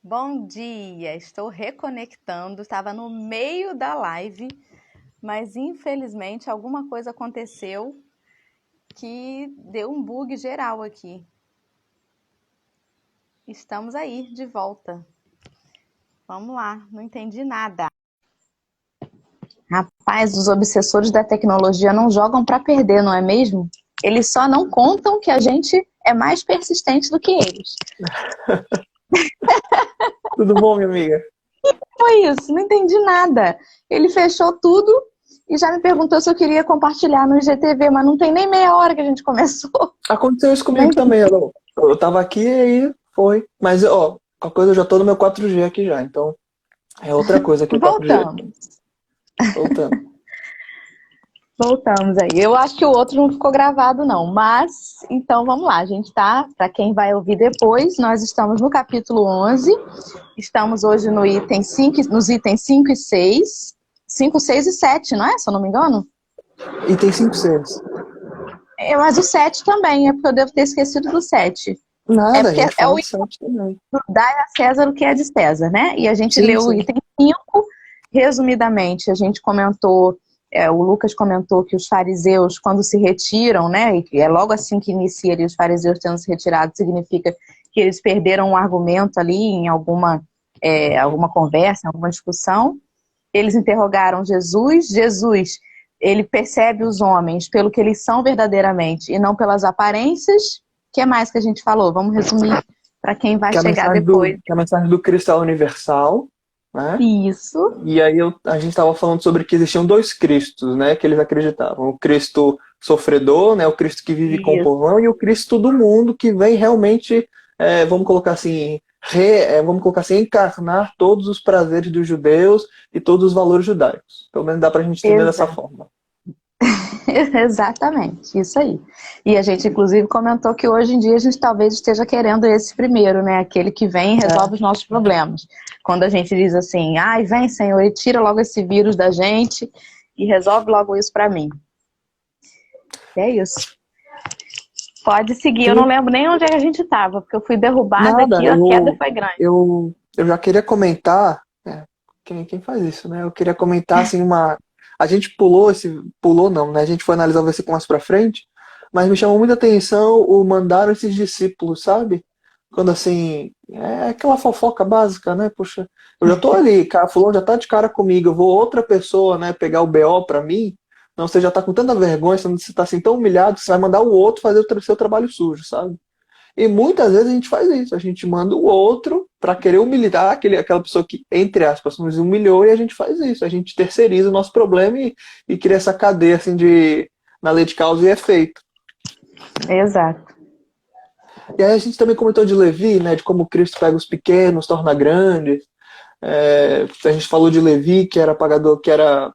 Bom dia, estou reconectando, estava no meio da live, mas infelizmente alguma coisa aconteceu que deu um bug geral aqui. Estamos aí, de volta. Vamos lá, não entendi nada. Rapaz, os obsessores da tecnologia não jogam para perder, não é mesmo? Eles só não contam que a gente é mais persistente do que eles. Tudo bom, minha amiga? Foi isso, não entendi nada. Ele fechou tudo e já me perguntou se eu queria compartilhar no IGTV, mas não tem nem meia hora que a gente começou. Aconteceu isso comigo também, Alô. Eu tava aqui e aí foi. Mas, ó, qualquer coisa eu já tô no meu 4G aqui já, então é outra coisa aqui o 4G. Voltamos. Voltando. Voltamos aí. Eu acho que o outro não ficou gravado, não. Mas, então vamos lá. A gente tá, para quem vai ouvir depois, nós estamos no capítulo 11. Estamos hoje no item 5, nos itens 5 e 6. 5, 6 e 7, não é? Se eu não me engano. Item 5, 6. Mas o 7 também, é porque eu devo ter esquecido do 7. Nada, a gente É fala o de 7 também. Dai a César o que é de César, né? E a gente Sim, leu o sim. item 5, resumidamente, a gente comentou, o Lucas comentou que os fariseus, quando se retiram, né, e é logo assim que inicia ali, os fariseus tendo se retirado, significa que eles perderam um argumento ali em alguma conversa, em alguma discussão. Eles interrogaram Jesus, ele percebe os homens pelo que eles são verdadeiramente e não pelas aparências. O que mais que a gente falou? Vamos resumir para quem vai chegar depois. Que a mensagem do Cristo é universal, né? Isso. E aí a gente estava falando sobre que existiam dois Cristos, né? Que eles acreditavam. O Cristo sofredor, né? O Cristo que vive com o Isso. povão, e o Cristo do mundo que vem realmente, vamos colocar assim, encarnar todos os prazeres dos judeus e todos os valores judaicos. Pelo menos dá pra gente entender dessa Exato. forma. Exatamente, isso aí. E a gente, inclusive, comentou que hoje em dia a gente talvez esteja querendo esse primeiro, né? Aquele que vem e resolve os nossos problemas. Quando a gente diz assim, ai, vem, Senhor, e tira logo esse vírus da gente e resolve logo isso para mim. É isso. Pode seguir, eu não lembro nem onde é que a gente estava, porque eu fui derrubada Nada, aqui, a queda foi grande. eu já queria comentar, quem faz isso, né? Eu queria comentar assim a gente pulou não, né? A gente foi analisar o versículo mais pra frente, mas me chamou muita atenção o mandaram esses discípulos, sabe? Quando assim, é aquela fofoca básica, né? Poxa, eu já tô ali, cara, fulano já tá de cara comigo, eu vou outra pessoa, né, pegar o BO pra mim. Não, você já tá com tanta vergonha, você tá assim tão humilhado que você vai mandar o outro fazer o seu trabalho sujo, sabe? E muitas vezes a gente faz isso, a gente manda o outro para querer humilhar aquela pessoa que, entre aspas, nos humilhou, e a gente faz isso, a gente terceiriza o nosso problema e cria essa cadeia assim na lei de causa e efeito. Exato. E aí a gente também comentou de Levi, né, de como Cristo pega os pequenos, torna grandes. A gente falou de Levi, que era pagador, que era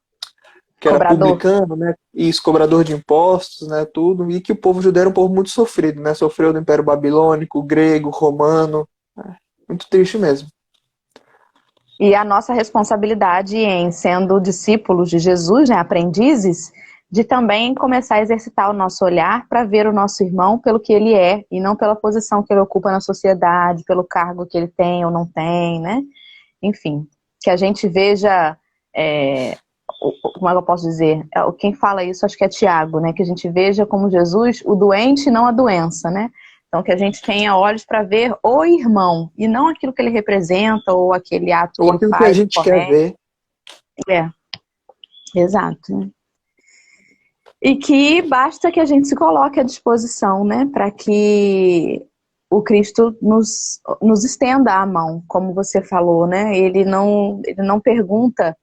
Cobrador. publicano, né, e cobrador de impostos, né, tudo, e que o povo judeu era um povo muito sofrido, né, sofreu do Império Babilônico, grego, romano, muito triste mesmo. E a nossa responsabilidade em sendo discípulos de Jesus, né, aprendizes, de também começar a exercitar o nosso olhar para ver o nosso irmão pelo que ele é e não pela posição que ele ocupa na sociedade, pelo cargo que ele tem ou não tem, né? Enfim, que a gente veja, como é que eu posso dizer? Quem fala isso acho que é Tiago, né? Que a gente veja como Jesus o doente e não a doença, né? Então que a gente tenha olhos para ver o irmão e não aquilo que ele representa ou aquele ato que Ou ele aquilo que a faz, gente quer comete. ver. Exato. E que basta que a gente se coloque à disposição, né? Para que o Cristo nos estenda a mão, como você falou, né? Ele não pergunta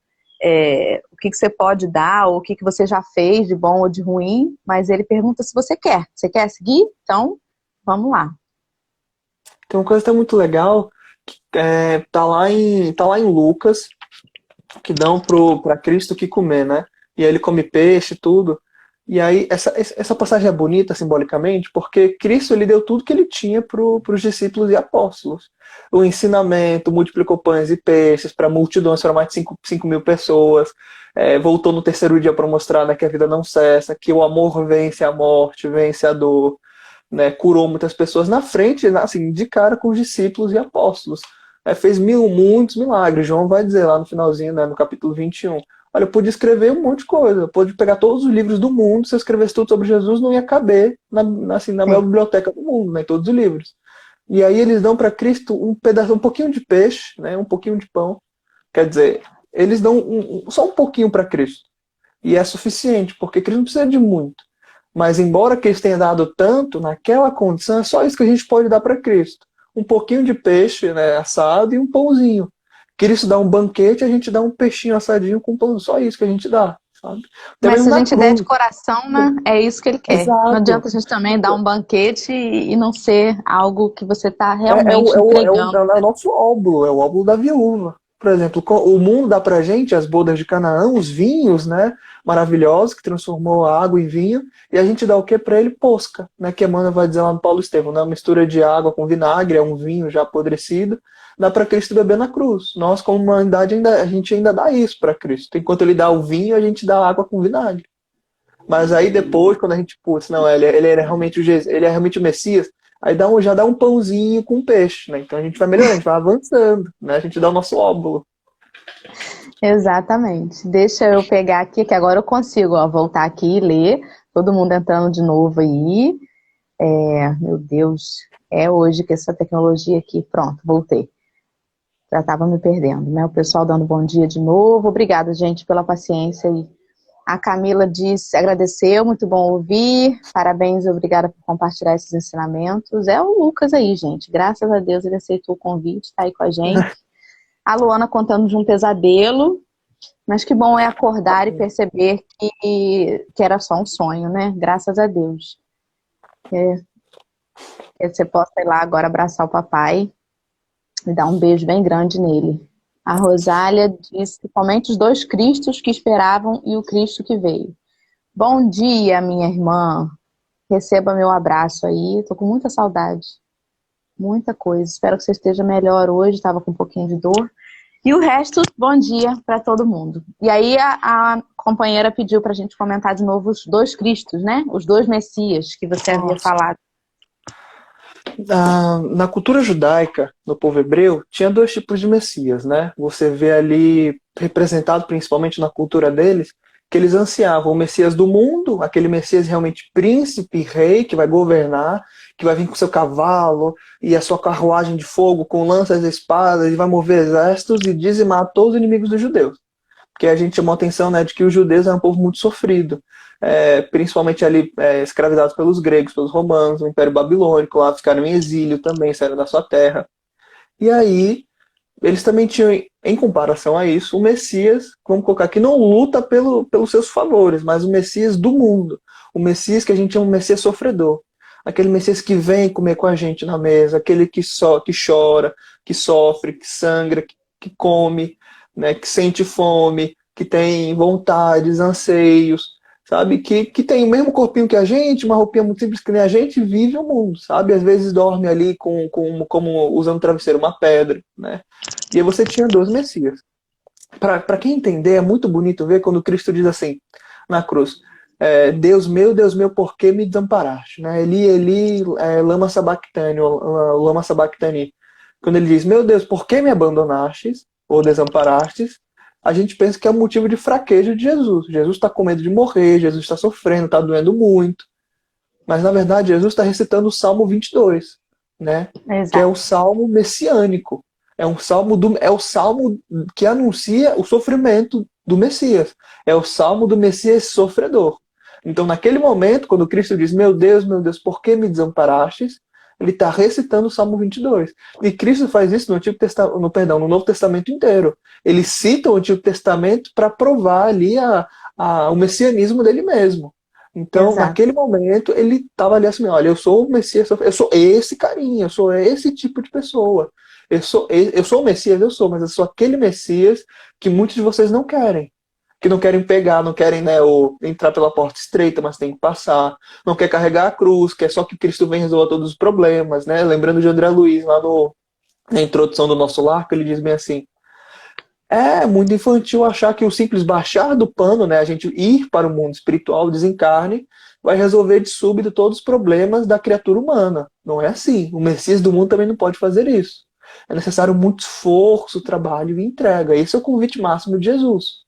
o que você pode dar, ou o que você já fez de bom ou de ruim, mas ele pergunta se você quer. Você quer seguir? Então, vamos lá. Tem uma coisa que é muito legal, tá lá em Lucas, que dão para Cristo que comer, né? E aí ele come peixe e tudo. E aí essa passagem é bonita simbolicamente, porque Cristo ele deu tudo que ele tinha para os discípulos e apóstolos. O ensinamento, multiplicou pães e peixes para multidões, para mais de 5 mil pessoas. Voltou no terceiro dia para mostrar, né, que a vida não cessa, que o amor vence a morte, vence a dor. Né, curou muitas pessoas na frente, assim, de cara com os discípulos e apóstolos. fez muitos milagres. João vai dizer lá no finalzinho, né, no capítulo 21. Olha, eu pude escrever um monte de coisa. Eu pude pegar todos os livros do mundo. Se eu escrevesse tudo sobre Jesus, não ia caber na maior Sim. biblioteca do mundo, né, em todos os livros. E aí eles dão para Cristo um pedaço, um pouquinho de peixe, né, um pouquinho de pão. Quer dizer, eles dão só um pouquinho para Cristo. E é suficiente, porque Cristo não precisa de muito. Mas embora Cristo tenha dado tanto, naquela condição, é só isso que a gente pode dar para Cristo. Um pouquinho de peixe, né, assado e um pãozinho. Cristo dá um banquete, a gente dá um peixinho assadinho com pão. Só isso que a gente dá, sabe? Até Mas mesmo se a na gente der de cruz. coração, né, é isso que ele quer. Não Exato. adianta a gente também dar um banquete e não ser algo que você está É, é, o, realmente é, o, é, o, entregando. é o nosso óbolo, é o óbolo da viúva. Por exemplo, o mundo dá pra gente as bodas de Canaã, os vinhos, né, maravilhosos, que transformou a água em vinho, e a gente dá o que para ele? Posca, né, que Emmanuel vai dizer lá no Paulo Estevão, né, uma mistura de água com vinagre, é um vinho já apodrecido, dá para Cristo beber na cruz. Nós, como humanidade, a gente ainda dá isso para Cristo. Enquanto ele dá o vinho, a gente dá água com vinagre. Mas aí depois, quando a gente, putz, não, ele é realmente ele é realmente o Messias, aí já dá um pãozinho com peixe, né? Então a gente vai melhorando, a gente vai avançando, né? A gente dá o nosso óbolo. Exatamente. Deixa eu pegar aqui, que agora eu consigo, ó, voltar aqui e ler. Todo mundo entrando de novo aí. Meu Deus, é hoje que essa tecnologia aqui. Pronto, voltei. Já estava me perdendo, né? O pessoal dando bom dia de novo. Obrigada, gente, pela paciência aí. A Camila disse, agradeceu, muito bom ouvir. Parabéns, obrigada por compartilhar esses ensinamentos. É o Lucas aí, gente. Graças a Deus ele aceitou o convite, está aí com a gente. A Luana contando de um pesadelo, mas que bom é acordar e perceber que era só um sonho, né? Graças a Deus. Que você possa ir lá agora abraçar o papai e dar um beijo bem grande nele. A Rosália disse que somente os dois Cristos que esperavam e o Cristo que veio. Bom dia, minha irmã. Receba meu abraço aí. Tô com muita saudade. Muita coisa. Espero que você esteja melhor hoje. Estava com um pouquinho de dor. E o resto, bom dia para todo mundo. E aí a companheira pediu para a gente comentar de novo os dois Cristos, né? Os dois Messias que você havia Nossa. falado. Na cultura judaica, no povo hebreu, tinha dois tipos de Messias, né? Você vê ali representado principalmente na cultura deles, que eles ansiavam o Messias do mundo, aquele Messias realmente príncipe, rei, que vai governar, que vai vir com seu cavalo e a sua carruagem de fogo com lanças e espadas, e vai mover exércitos e dizimar todos os inimigos dos judeus. Porque a gente chamou a atenção, né, de que os judeus eram um povo muito sofrido, principalmente ali escravizados pelos gregos, pelos romanos, o Império Babilônico, lá ficaram em exílio também, saíram da sua terra. E aí, eles também tinham, em comparação a isso, o Messias, vamos colocar aqui, não luta pelos seus favores, mas o Messias do mundo. O Messias que a gente chama de Messias sofredor. Aquele Messias que vem comer com a gente na mesa, aquele que chora, que sofre, que sangra, que come, né, que sente fome, que tem vontades, anseios, sabe? Que tem o mesmo corpinho que a gente, uma roupinha muito simples que nem a gente, vive o mundo, sabe? Às vezes dorme ali como usando travesseiro uma pedra, né? E aí você tinha dois Messias. Para quem entender, é muito bonito ver quando Cristo diz assim, na cruz, Deus meu, por que me desamparaste? Né? Eli, lama sabachthani, ou lama sabachthani. Quando ele diz, meu Deus, por que me abandonastes, ou desamparastes? A gente pensa que é um motivo de fraqueza de Jesus. Jesus está com medo de morrer, Jesus está sofrendo, está doendo muito. Mas, na verdade, Jesus está recitando o Salmo 22, né? Que é Exato. o salmo messiânico. É o salmo que anuncia o sofrimento do Messias. É o salmo do Messias sofredor. Então, naquele momento, quando Cristo diz, meu Deus, por que me desamparastes? Ele está recitando o Salmo 22. E Cristo faz isso no Novo Testamento inteiro. Ele cita o Antigo Testamento para provar ali o messianismo dele mesmo. Então, Exato. naquele momento, ele estava ali assim, olha, eu sou o Messias, eu sou esse carinha, eu sou esse tipo de pessoa. Eu sou o Messias, eu sou, mas eu sou aquele Messias que muitos de vocês não querem. Que não querem pegar, não querem, né, entrar pela porta estreita, mas tem que passar. Não quer carregar a cruz, quer só que Cristo venha resolver todos os problemas, né? Lembrando de André Luiz, lá na introdução do Nosso Lar, que ele diz bem assim, é muito infantil achar que o simples baixar do pano, né, a gente ir para o mundo espiritual, o desencarne, vai resolver de súbito todos os problemas da criatura humana. Não é assim. O Messias do mundo também não pode fazer isso. É necessário muito esforço, trabalho e entrega. Esse é o convite máximo de Jesus.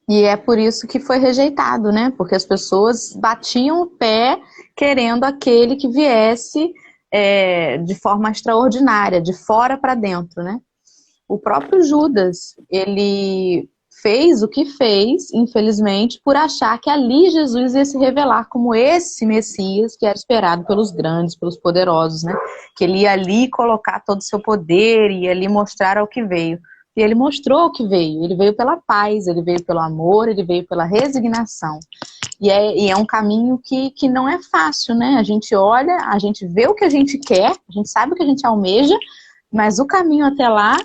E é por isso que foi rejeitado, né? Porque as pessoas batiam o pé querendo aquele que viesse de forma extraordinária, de fora para dentro, né? O próprio Judas, ele fez o que fez, infelizmente, por achar que ali Jesus ia se revelar como esse Messias que era esperado pelos grandes, pelos poderosos, né? Que ele ia ali colocar todo o seu poder, ia ali mostrar ao que veio. E ele mostrou o que veio. Ele veio pela paz, ele veio pelo amor, ele veio pela resignação. E é um caminho que não é fácil, né? A gente olha, a gente vê o que a gente quer, a gente sabe o que a gente almeja, mas o caminho até lá,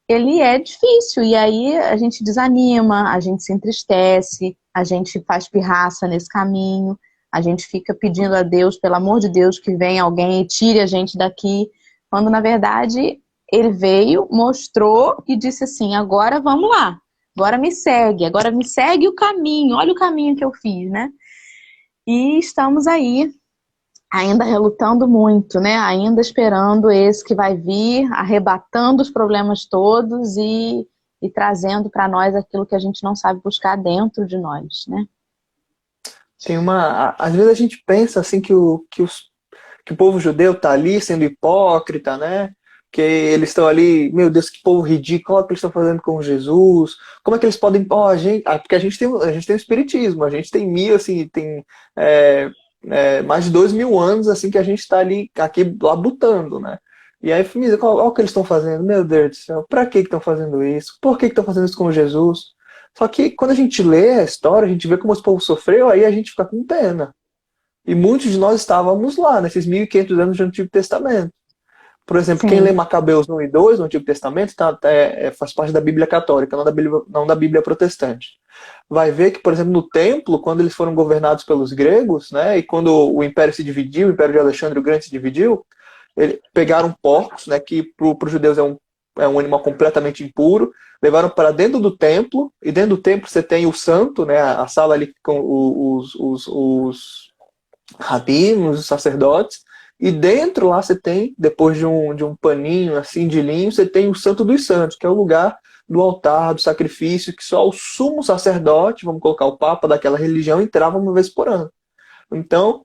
ele é difícil. E aí a gente desanima, a gente se entristece, a gente faz pirraça nesse caminho, a gente fica pedindo a Deus, pelo amor de Deus, que venha alguém e tire a gente daqui, quando na verdade ele veio, mostrou e disse assim, agora vamos lá, agora me segue o caminho, olha o caminho que eu fiz, né? E estamos aí, ainda relutando muito, né? Ainda esperando esse que vai vir, arrebatando os problemas todos e trazendo para nós aquilo que a gente não sabe buscar dentro de nós, né? Às vezes a gente pensa assim que o povo judeu está ali sendo hipócrita, né? Que eles estão ali, meu Deus, que povo ridículo, olha o que eles estão fazendo com Jesus. Como é que eles podem. Porque a gente tem o espiritismo, a gente tem assim, tem mais de 2.000 anos assim que a gente está ali, aqui labutando, né? E aí, olha o que eles estão fazendo, meu Deus do céu, para que estão fazendo isso? Por que estão fazendo isso com Jesus? Só que quando a gente lê a história, a gente vê como esse povo sofreu, aí a gente fica com pena. E muitos de nós estávamos lá, nesses 1.500 anos do Antigo Testamento. Por exemplo, quem lê Sim. Macabeus 1 e 2 no Antigo Testamento faz parte da Bíblia Católica, não da Bíblia Protestante. Vai ver que, por exemplo, no templo, quando eles foram governados pelos gregos, né, e quando o Império se dividiu, o Império de Alexandre o Grande se dividiu, eles pegaram porcos, né, que para os judeus é um animal completamente impuro, levaram para dentro do templo, e dentro do templo você tem o santo, né, a sala ali com os rabinos, os sacerdotes, e dentro lá você tem, depois de um paninho assim de linho, você tem o Santo dos Santos, que é o lugar do altar, do sacrifício, que só o sumo sacerdote, vamos colocar o papa daquela religião, entrava uma vez por ano. Então,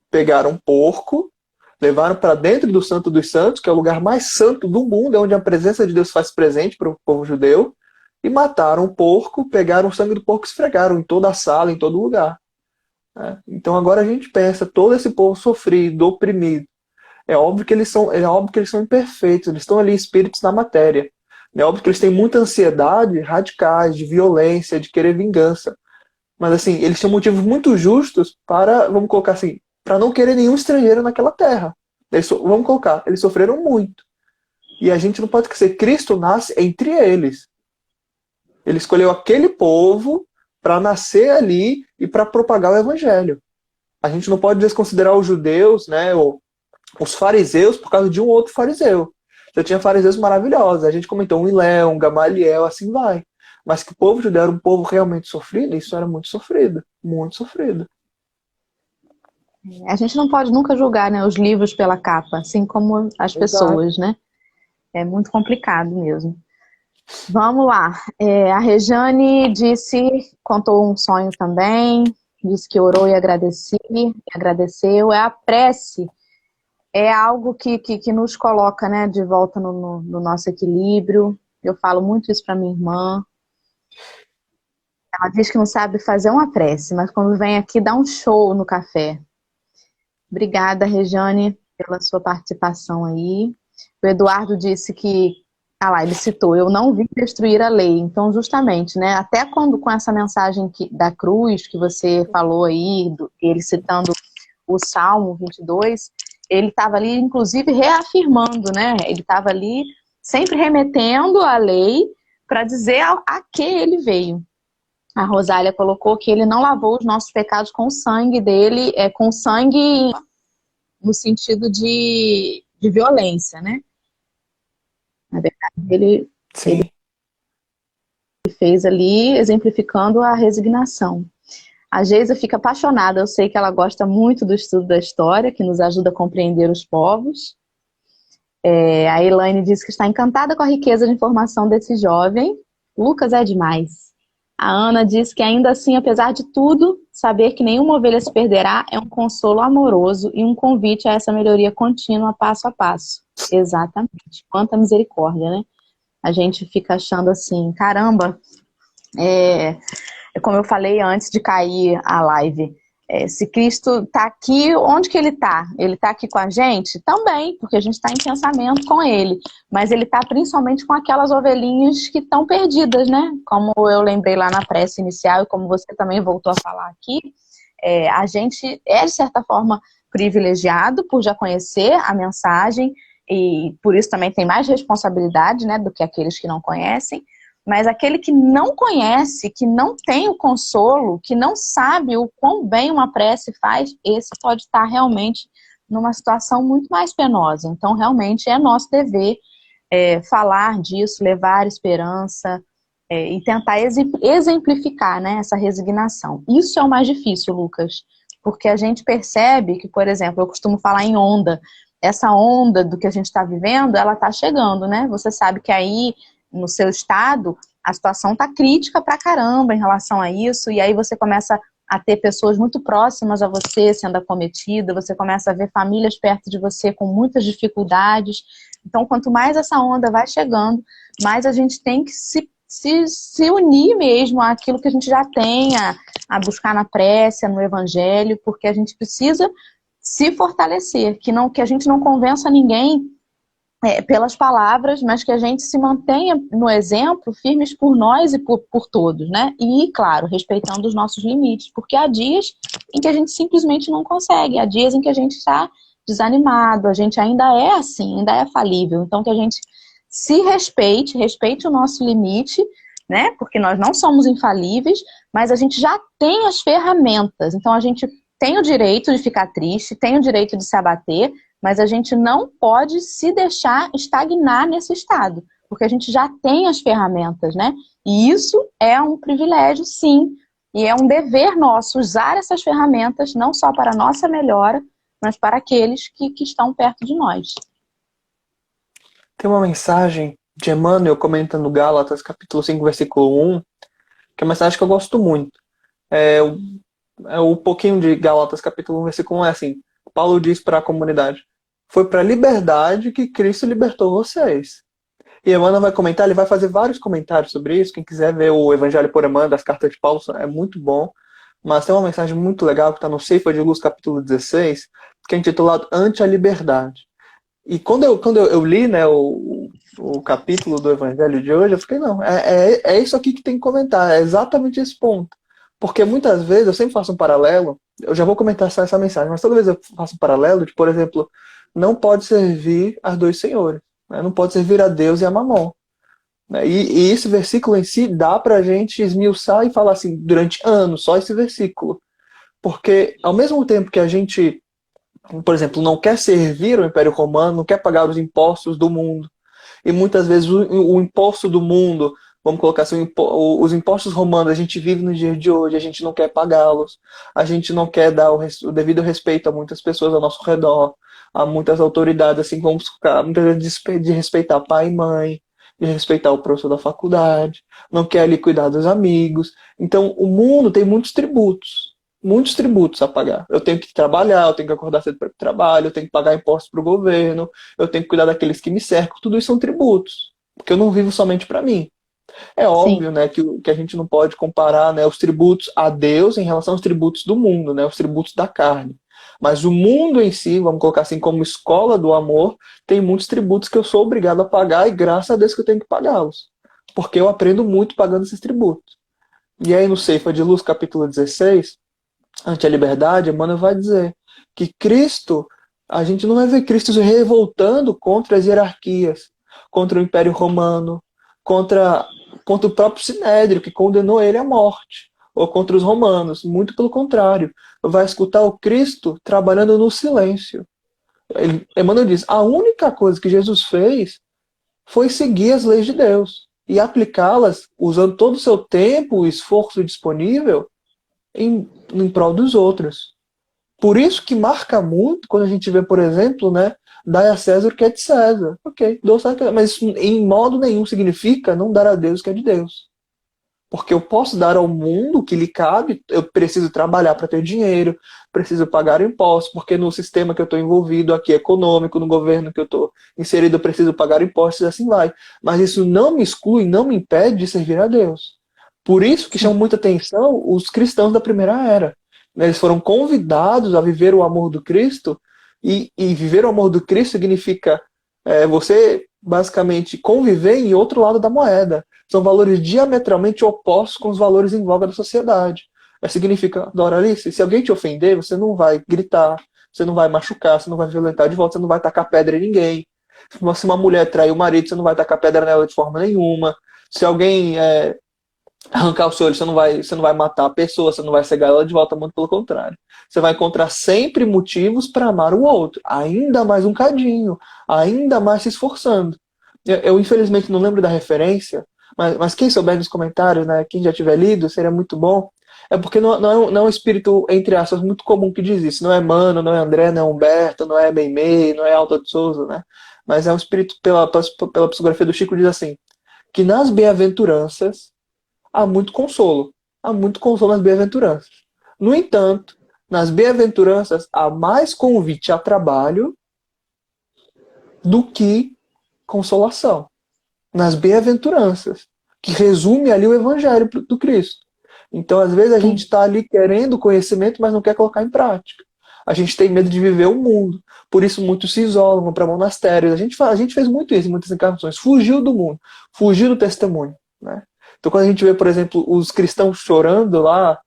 pegaram um porco, levaram para dentro do Santo dos Santos, que é o lugar mais santo do mundo, é onde a presença de Deus faz presente para o povo judeu, e mataram o porco, pegaram o sangue do porco e esfregaram em toda a sala, em todo lugar. Né? Então agora a gente pensa, todo esse povo sofrido, oprimido, é óbvio que eles são imperfeitos, eles estão ali espíritos na matéria. É óbvio que eles têm muita ansiedade, radicais, de violência, de querer vingança. Mas assim, eles têm motivos muito justos para, vamos colocar assim, para não querer nenhum estrangeiro naquela terra. Vamos colocar, eles sofreram muito. E a gente não pode esquecer, Cristo nasce entre eles. Ele escolheu aquele povo para nascer ali e para propagar o evangelho. A gente não pode desconsiderar os judeus, né, ou os fariseus por causa de um outro fariseu. Já tinha fariseus maravilhosos. A gente comentou um Hilel, um Gamaliel, assim vai. Mas que o povo judeu era um povo realmente sofrido, isso era muito sofrido. Muito sofrido. A gente não pode nunca julgar, né, os livros pela capa, assim como as Exato. pessoas, né? É muito complicado mesmo. Vamos lá. A Rejane contou um sonho também, disse que orou e agradeceu. A prece é algo que nos coloca, né, de volta no nosso equilíbrio. Eu falo muito isso para minha irmã. Ela diz que não sabe fazer uma prece, mas quando vem aqui dá um show no café. Obrigada, Rejane, pela sua participação aí. O Eduardo disse que, ele citou, eu não vim destruir a lei. Então, justamente, né, até quando com essa mensagem da cruz que você falou aí, ele citando o Salmo 22, ele estava ali, inclusive, reafirmando, né? Ele estava ali sempre remetendo à lei para dizer a que ele veio. A Rosália colocou que ele não lavou os nossos pecados com o sangue dele, com sangue no sentido de violência, né? Na verdade, ele Sim. fez ali exemplificando a resignação. A Geisa fica apaixonada, eu sei que ela gosta muito do estudo da história, que nos ajuda a compreender os povos. A Elaine diz que está encantada com a riqueza de informação desse jovem. Lucas é demais. A Ana diz que ainda assim, apesar de tudo, saber que nenhuma ovelha se perderá é um consolo amoroso e um convite a essa melhoria contínua, passo a passo. Exatamente. Quanta misericórdia, né? A gente fica achando assim, caramba, como eu falei antes de cair a live, se Cristo está aqui, onde que ele está? Ele está aqui com a gente? Também, porque a gente está em pensamento com ele. Mas ele está principalmente com aquelas ovelhinhas que estão perdidas, né? Como eu lembrei lá na prece inicial e como você também voltou a falar aqui, a gente é, de certa forma, privilegiado por já conhecer a mensagem e por isso também tem mais responsabilidade, né, do que aqueles que não conhecem. Mas aquele que não conhece, que não tem o consolo, que não sabe o quão bem uma prece faz, esse pode estar realmente numa situação muito mais penosa. Então, realmente, é nosso dever falar disso, levar esperança e tentar exemplificar, né, essa resignação. Isso é o mais difícil, Lucas, porque a gente percebe que, por exemplo, eu costumo falar em onda. Essa onda do que a gente está vivendo, ela está chegando, né? Você sabe que aí no seu estado, a situação tá crítica pra caramba em relação a isso, e aí você começa a ter pessoas muito próximas a você sendo acometidas, você começa a ver famílias perto de você com muitas dificuldades. Então, quanto mais essa onda vai chegando, mais a gente tem que se unir mesmo àquilo que a gente já tem, a buscar na prece, no evangelho, porque a gente precisa se fortalecer, que a gente não convença ninguém pelas palavras, mas que a gente se mantenha no exemplo, firmes por nós e por todos, né? E, claro, respeitando os nossos limites, porque há dias em que a gente simplesmente não consegue, há dias em que a gente está desanimado, a gente ainda é assim, ainda é falível. Então, que a gente se respeite o nosso limite, né? Porque nós não somos infalíveis, mas a gente já tem as ferramentas. Então, a gente tem o direito de ficar triste, tem o direito de se abater, mas a gente não pode se deixar estagnar nesse estado, porque a gente já tem as ferramentas, né? E isso é um privilégio, sim, e é um dever nosso usar essas ferramentas não só para a nossa melhora, mas para aqueles que estão perto de nós. Tem uma mensagem de Emmanuel comentando Gálatas, capítulo 5, versículo 1, que é uma mensagem que eu gosto muito. O pouquinho de Gálatas, capítulo 1, versículo 1 é assim: Paulo diz para a comunidade: foi para a liberdade que Cristo libertou vocês. E Emmanuel vai comentar, ele vai fazer vários comentários sobre isso. Quem quiser ver o Evangelho por Emmanuel, das cartas de Paulo, é muito bom. Mas tem uma mensagem muito legal que está no Ceifa de Luz, capítulo 16, que é intitulado Ante a Liberdade. E quando eu li, né, o capítulo do Evangelho de hoje, eu fiquei, não, é isso aqui que tem que comentar, é exatamente esse ponto. Porque muitas vezes eu sempre faço um paralelo, eu já vou comentar só essa mensagem, mas toda vez eu faço um paralelo de, por exemplo, não pode servir a dois senhores, né? Não pode servir a Deus e a Mamon. Né? E esse versículo em si dá pra gente esmiuçar e falar assim, durante anos, só esse versículo. Porque ao mesmo tempo que a gente, por exemplo, não quer servir o Império Romano, não quer pagar os impostos do mundo, e muitas vezes o imposto do mundo, vamos colocar assim, os impostos romanos, a gente vive no dia de hoje, a gente não quer pagá-los, a gente não quer dar o devido respeito a muitas pessoas ao nosso redor, a muitas autoridades, assim como muitas vezes de respeitar pai e mãe, de respeitar o professor da faculdade, não quer ali cuidar dos amigos. Então, o mundo tem muitos tributos a pagar. Eu tenho que trabalhar, eu tenho que acordar cedo para o trabalho, eu tenho que pagar impostos para o governo, eu tenho que cuidar daqueles que me cercam. Tudo isso são tributos, porque eu não vivo somente para mim. É óbvio, né, que a gente não pode comparar, né, os tributos a Deus em relação aos tributos do mundo, né, os tributos da carne. Mas o mundo em si, vamos colocar assim, como escola do amor, tem muitos tributos que eu sou obrigado a pagar e graças a Deus que eu tenho que pagá-los. Porque eu aprendo muito pagando esses tributos. E aí no Ceifa de Luz, capítulo 16, ante a liberdade, Emmanuel vai dizer que Cristo, a gente não vai ver Cristo se revoltando contra as hierarquias, contra o Império Romano, contra o próprio Sinédrio, que condenou ele à morte, ou contra os romanos. Muito pelo contrário. Vai escutar o Cristo trabalhando no silêncio. Emmanuel diz, a única coisa que Jesus fez foi seguir as leis de Deus e aplicá-las usando todo o seu tempo e esforço disponível em prol dos outros. Por isso que marca muito quando a gente vê, por exemplo, né, dai a César o que é de César. Ok, dou certo, mas isso em modo nenhum significa não dar a Deus o que é de Deus. Porque eu posso dar ao mundo o que lhe cabe, eu preciso trabalhar para ter dinheiro, preciso pagar impostos, porque no sistema que eu estou envolvido aqui econômico, no governo que eu estou inserido, eu preciso pagar impostos e assim vai. Mas isso não me exclui, não me impede de servir a Deus. Por isso que chama Sim. muita atenção os cristãos da primeira era. Eles foram convidados a viver o amor do Cristo, e viver o amor do Cristo significa você basicamente conviver em outro lado da moeda. São valores diametralmente opostos com os valores em voga da sociedade. Significa, Doralice, se alguém te ofender, você não vai gritar, você não vai machucar, você não vai violentar de volta, você não vai tacar pedra em ninguém. Se uma mulher trair o marido, você não vai tacar pedra nela de forma nenhuma. Se alguém arrancar o seu olho, você não vai matar a pessoa, você não vai cegar ela de volta, muito pelo contrário. Você vai encontrar sempre motivos para amar o outro, ainda mais um cadinho, ainda mais se esforçando. Eu, infelizmente não lembro da referência, mas quem souber nos comentários, né, quem já tiver lido, seria muito bom. É porque não é um espírito, entre aspas, muito comum que diz isso. Não é Mano, não é André, não é Humberto, não é Meimei, não é Alta de Souza, né? Mas é um espírito, pela psicografia do Chico, diz assim, que nas bem-aventuranças há muito consolo. Há muito consolo nas bem-aventuranças. No entanto, nas bem-aventuranças há mais convite a trabalho do que consolação. Nas bem-aventuranças, que resume ali o evangelho do Cristo. Então, às vezes, a gente Sim. está ali querendo conhecimento, mas não quer colocar em prática. A gente tem medo de viver o mundo. Por isso, muitos se isolam, vão para monastérios. A gente fez muito isso em muitas encarnações. Fugiu do mundo, fugiu do testemunho. Né? Então, quando a gente vê, por exemplo, os cristãos chorando lá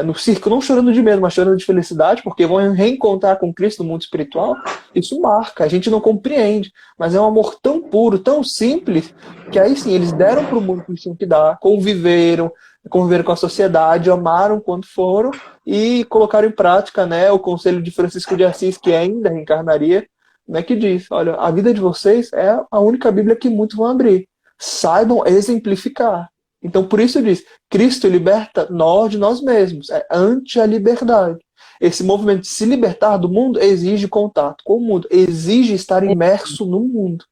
no circo, não chorando de medo, mas chorando de felicidade, porque vão reencontrar com Cristo no mundo espiritual, isso marca. A gente não compreende, mas é um amor tão puro, tão simples, que aí sim, eles deram para o mundo o que tinham que dar, conviveram com a sociedade, amaram quando foram e colocaram em prática, né, o conselho de Francisco de Assis, que ainda reencarnaria, né, que diz, olha, a vida de vocês é a única Bíblia que muitos vão abrir. Saibam exemplificar. Então, por isso diz, Cristo liberta nós de nós mesmos, é ante a liberdade. Esse movimento de se libertar do mundo exige contato com o mundo, exige estar imerso no mundo.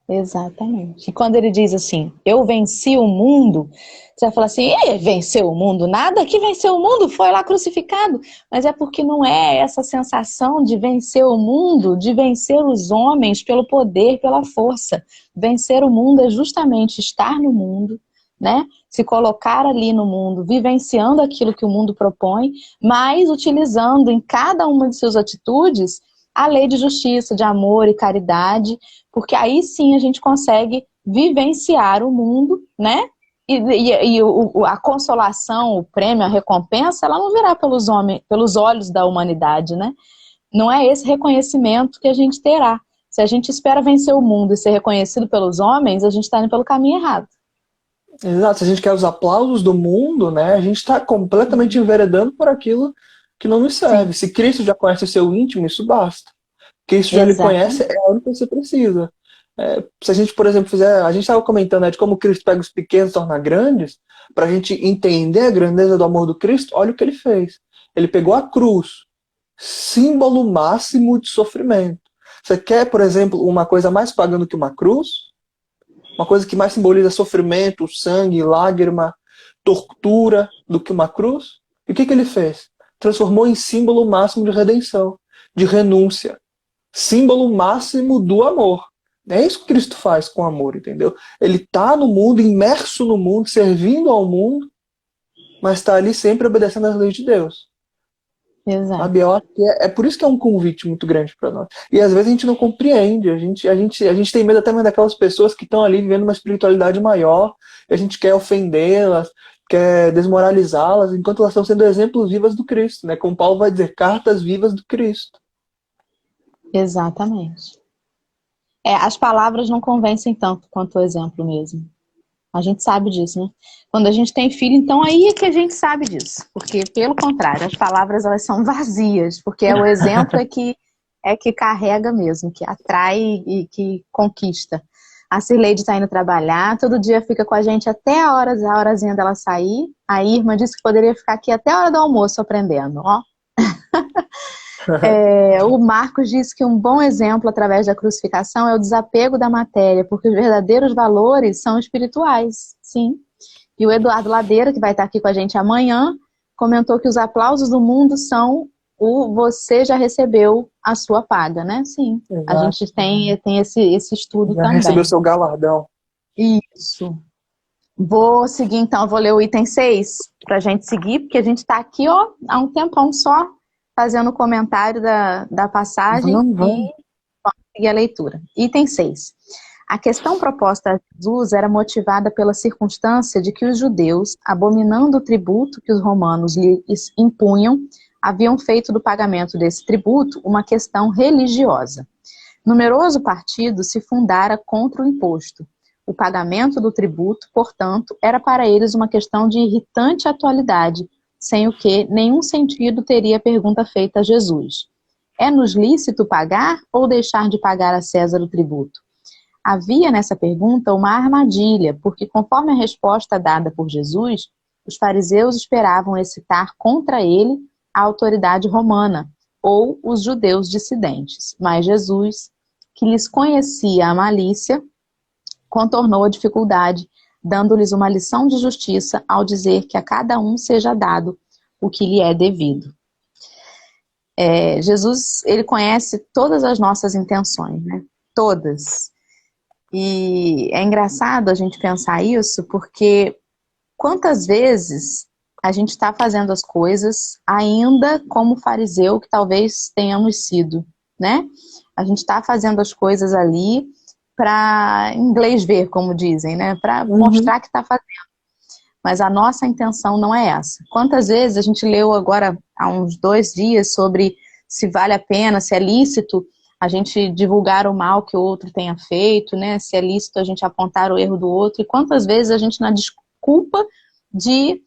Exatamente. E quando ele diz assim, eu venci o mundo, você vai falar assim, venceu o mundo? Nada que venceu o mundo, foi lá crucificado. Mas é porque não é essa sensação de vencer o mundo, de vencer os homens pelo poder, pela força. Vencer o mundo é justamente estar no mundo, né? Se colocar ali no mundo, vivenciando aquilo que o mundo propõe, mas utilizando em cada uma de suas atitudes a lei de justiça, de amor e caridade, porque aí sim a gente consegue vivenciar o mundo, né? E a consolação, o prêmio, a recompensa, ela não virá pelos homens, pelos olhos da humanidade, né? Não é esse reconhecimento que a gente terá. Se a gente espera vencer o mundo e ser reconhecido pelos homens, a gente está indo pelo caminho errado. Exato, se a gente quer os aplausos do mundo, né, a gente está completamente enveredando por aquilo que não nos serve. Sim, Se Cristo já conhece o seu íntimo, isso basta. Cristo já lhe conhece, exatamente. é a única que você precisa. Se a gente, por exemplo, a gente estava comentando, né, de como Cristo pega os pequenos e torna grandes, para a gente entender a grandeza do amor do Cristo, olha o que ele fez. Ele pegou a cruz, símbolo máximo de sofrimento. Você quer, por exemplo, uma coisa mais pagã do que uma cruz? Uma coisa que mais simboliza sofrimento, sangue, lágrima, tortura do que uma cruz? E o que ele fez? Transformou em símbolo máximo de redenção, de renúncia. Símbolo máximo do amor. É isso que Cristo faz com o amor, entendeu? Ele está no mundo, imerso no mundo, servindo ao mundo, mas está ali sempre obedecendo às leis de Deus. Exato. Sabe? Eu acho que é por isso que é um convite muito grande para nós. E às vezes a gente não compreende, a gente tem medo até mesmo daquelas pessoas que estão ali vivendo uma espiritualidade maior, e a gente quer ofendê-las, quer desmoralizá-las, enquanto elas estão sendo exemplos vivas do Cristo, né? Como Paulo vai dizer, cartas vivas do Cristo. Exatamente. As palavras não convencem tanto quanto o exemplo mesmo. A gente sabe disso, né? Quando a gente tem filho, então aí é que a gente sabe disso. Porque, pelo contrário, as palavras elas são vazias. Porque o exemplo é que carrega mesmo, que atrai e que conquista. A Cirleide está indo trabalhar, todo dia fica com a gente até a horazinha dela sair. A Irma disse que poderia ficar aqui até a hora do almoço aprendendo, ó. O Marcos diz que um bom exemplo através da crucificação é o desapego da matéria, porque os verdadeiros valores são espirituais, sim. E o Eduardo Ladeira, que vai estar aqui com a gente amanhã, comentou que os aplausos do mundo são o você já recebeu a sua paga, né? Sim, a Exato. gente tem esse estudo Já também. recebeu seu galardão. Isso. Vou seguir então, vou ler o item 6 para a gente seguir, porque a gente está aqui ó, há um tempão só fazendo o comentário da passagem Vamos. e vamos seguir a leitura. Item 6. A questão proposta a Jesus era motivada pela circunstância de que os judeus, abominando o tributo que os romanos lhes impunham, haviam feito do pagamento desse tributo uma questão religiosa. Numeroso partido se fundara contra o imposto. O pagamento do tributo, portanto, era para eles uma questão de irritante atualidade, sem o que nenhum sentido teria a pergunta feita a Jesus. É-nos lícito pagar ou deixar de pagar a César o tributo? Havia nessa pergunta uma armadilha, porque conforme a resposta dada por Jesus, os fariseus esperavam excitar contra ele a autoridade romana, ou os judeus dissidentes. Mas Jesus, que lhes conhecia a malícia, contornou a dificuldade, dando-lhes uma lição de justiça ao dizer que a cada um seja dado o que lhe é devido. Jesus, ele conhece todas as nossas intenções, né? Todas. E é engraçado a gente pensar isso, porque quantas vezes a gente está fazendo as coisas ainda como fariseu que talvez tenhamos sido, né? A gente está fazendo as coisas ali para inglês ver, como dizem, né? Para mostrar que está fazendo. Mas a nossa intenção não é essa. Quantas vezes a gente leu agora, há uns 2 dias, sobre se vale a pena, se é lícito a gente divulgar o mal que o outro tenha feito, né? Se é lícito a gente apontar o erro do outro. E quantas vezes a gente, na desculpa de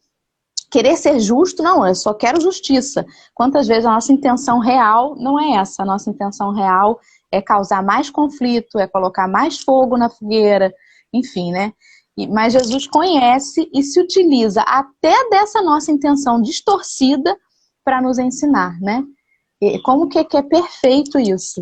querer ser justo, não, eu só quero justiça. Quantas vezes a nossa intenção real não é essa. A nossa intenção real é causar mais conflito, é colocar mais fogo na fogueira, enfim, né? Mas Jesus conhece e se utiliza até dessa nossa intenção distorcida para nos ensinar, né? E como que é perfeito isso?